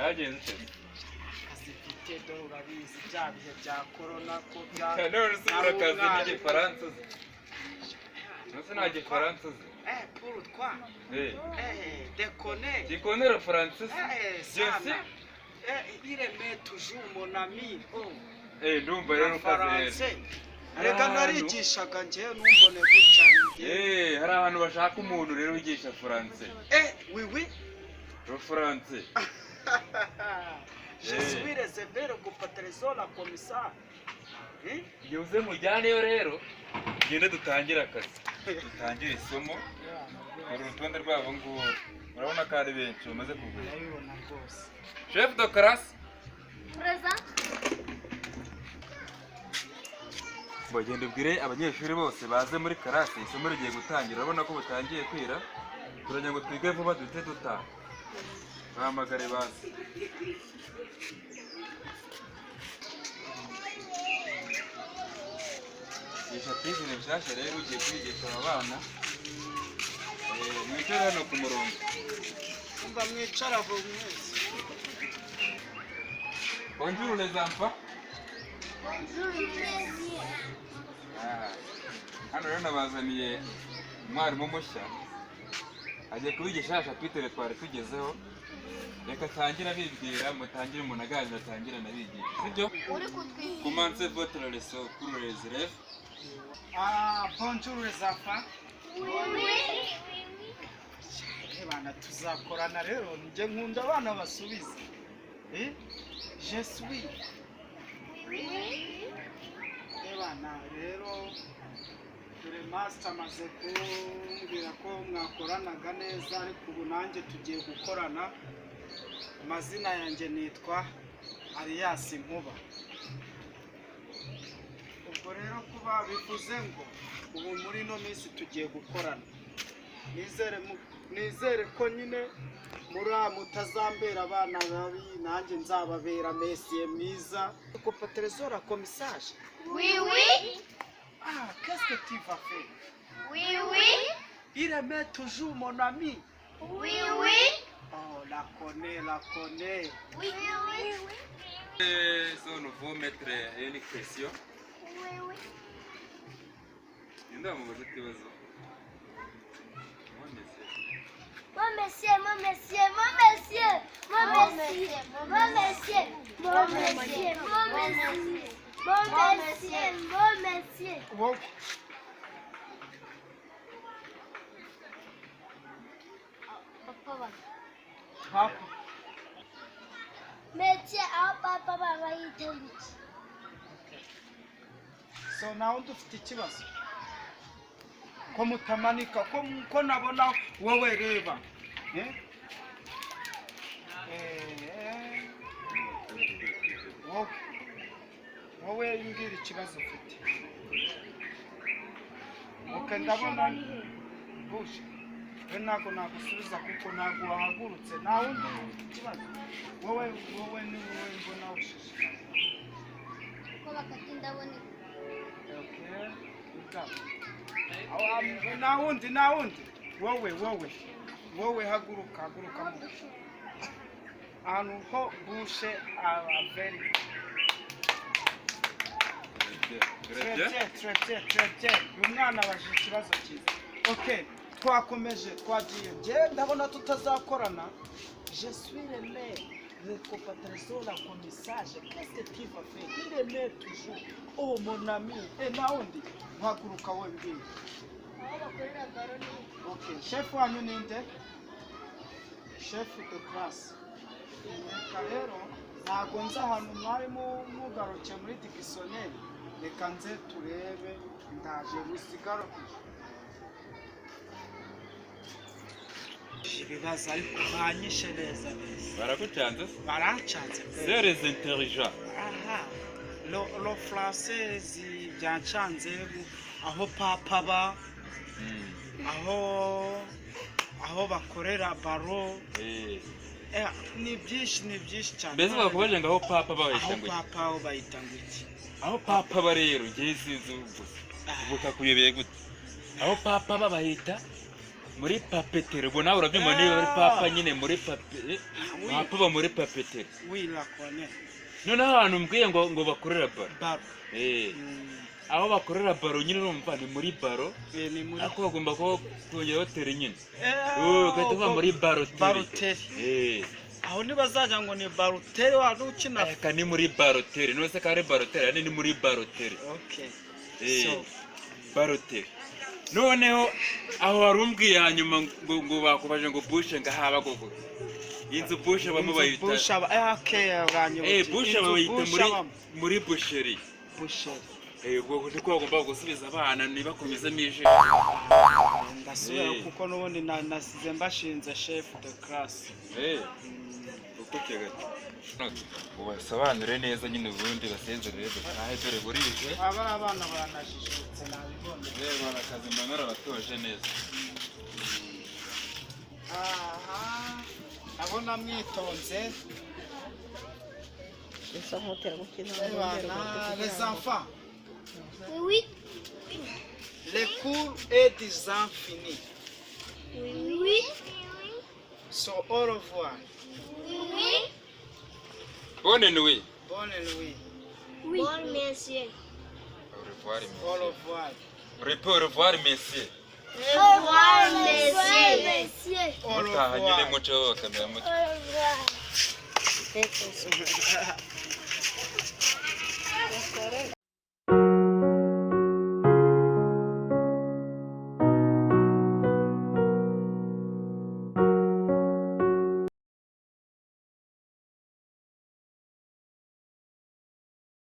byagenze ute azifite do urabizi bya bihe bya corona ko bya none se urakazi n'igifaransa uzi nose nta gifaransa uzi pour toi déconner tu connais le français je sais il aime toujours mon ami ndumva rero ukaze rega narigishaga njyewe numbone gutya hari abantu bashaka umuntu rero wigisha français oui oui le français je suis réservé pour patrezo la commissaire uze mujyaneyo rero genda dutangire akazi dutangire isomo uru rutonde rwabo ngubu urabona ko ari benshi bamaze kugura chef de classe présent bagenda ubwire abanyeshuri bose baze muri karasi isomo rigiye gutangira urabona ko butangiye kwira turagira ngo twige vuba duhite dutaha bahamagare baze yigisha pizine nshyashya rero ugiye kwigisha aba bana mwicare hano ku murongo umva mwicara buri mwese bonjour les enfants bonjour monsieur hano rero nabazaniye umwarimu mushya agiye kubigisha chapitre twari tugezeho reka tangira bibwira mutangire umuntu aganira atangira nabigisha sibyo commencez votre leçon pour les élèves bonjour les enfants oui bana tuzakorana rero njye nkunda abana basubiza je suis bana rero dore master amaze kumbwira ko mwakoranaga neza ariko ubu nanjye tugiye gukorana amazina yanjye nitwa Alias Nkuba ubwo rero kuba bivuze ngo ubu muri ino minsi tugiye gukorana nizere ko nyine mutazambera abana babi nanjye nzababera mesiye mwiza ko patrezo la commissage oui oui qu'est-ce que tu vas faire oui oui il aime toujours mon ami oui oui la connaît oui oui so nous faut mettre une question oui oui ndamubaza ikibazo mon monsieur mon monsieur mon monsieur mon monsieur mon monsieur mon monsieur mon monsieur mon monsieur mon monsieur wowe papa métier aho papa baba yitendiki so nawe dufite ikibazo ko mutamanika ko nabona wowe reba wowe mbwira ikibazo ufite ndabona buje we ntabwo nagusubiza kuko ntabwo wahagurutse nta wundi ufite ikibazo wowe ni wowe mbona ushishikaye ko bakati ndaboneka nta wundi wowe haguruka ahantu ho bushe abaveri très uyu mwana abajije ikibazo cyiza twakomeje twagiye njye ndabona tutazakorana je suis le maire le patrezo la commissage qu'est-ce que tu vas faire il aime toujours oh mon ami nta wundi haguruka we mbwira aho bakorera baroni chef wanyu ninde chef de classe reka rero ntabwo nzi ahantu mwari mugarukiye muri dictionnaire reka nze turebe ndaje musigaro ibibazo ariko banyishe neza baragucanze barancanze seres intelligent lo français byancanze aho papa ba aho bakorera baro ni byinshi cyane mbese bakubaje ngo aho papa bayita ngo aho papa bayita ngo iki aho papa ba rero ngiye sinzi ubuka kuyobeye gute aho papa babahita muri papetere. Ubwo nawe urabyumva niba ari papa nyine muri papetere. Papa muri papetere. Wirakone. Noneho ahantu mbwiye ngo bakorera baro. Baro. Aho bakorera baro nyine urumva ni muri baro. Ni muri. Ako bagomba ko kongera hoteli nyine. Ugahita uva muri baroteri. Baroteri. Aho ntibazajya ngo ni baroteri wari ukina. Aka ni muri baroteri. Nose ko ari baroteri, ni muri baroteri. Okay. Baroteri. Noneho aho warumbwiye hanyuma ngo bakubaje ngo bushe ngahaba gogo. Inzu bushe bamwe bayita. Bushe abanye. Bushe bayita muri busheri. Busheri. Ubwo ndiko bagomba gusubiza abana nibakomezemo ije. Ndasubira kuko nubundi nasize mbashinze chef de classe. Ukuke gato. Ubasobanure neza nyine ubundi basezerere dutahe dore burije. Abana baranajijutse nabibonye. Barakazi mbangara batoje neza. Aha. Abona mwitonze. Essa roteira aqui Les enfants. Oui. Les cours et des infinis. Oui. So au revoir. Oui. Bonne nuit. Bonne nuit. Oui. Bon monsieur. Au revoir. Au revoir. Au revoir messieurs. Au revoir monsieur. Au Mutaha nyine revoir. muco kamera muco. Au revoir.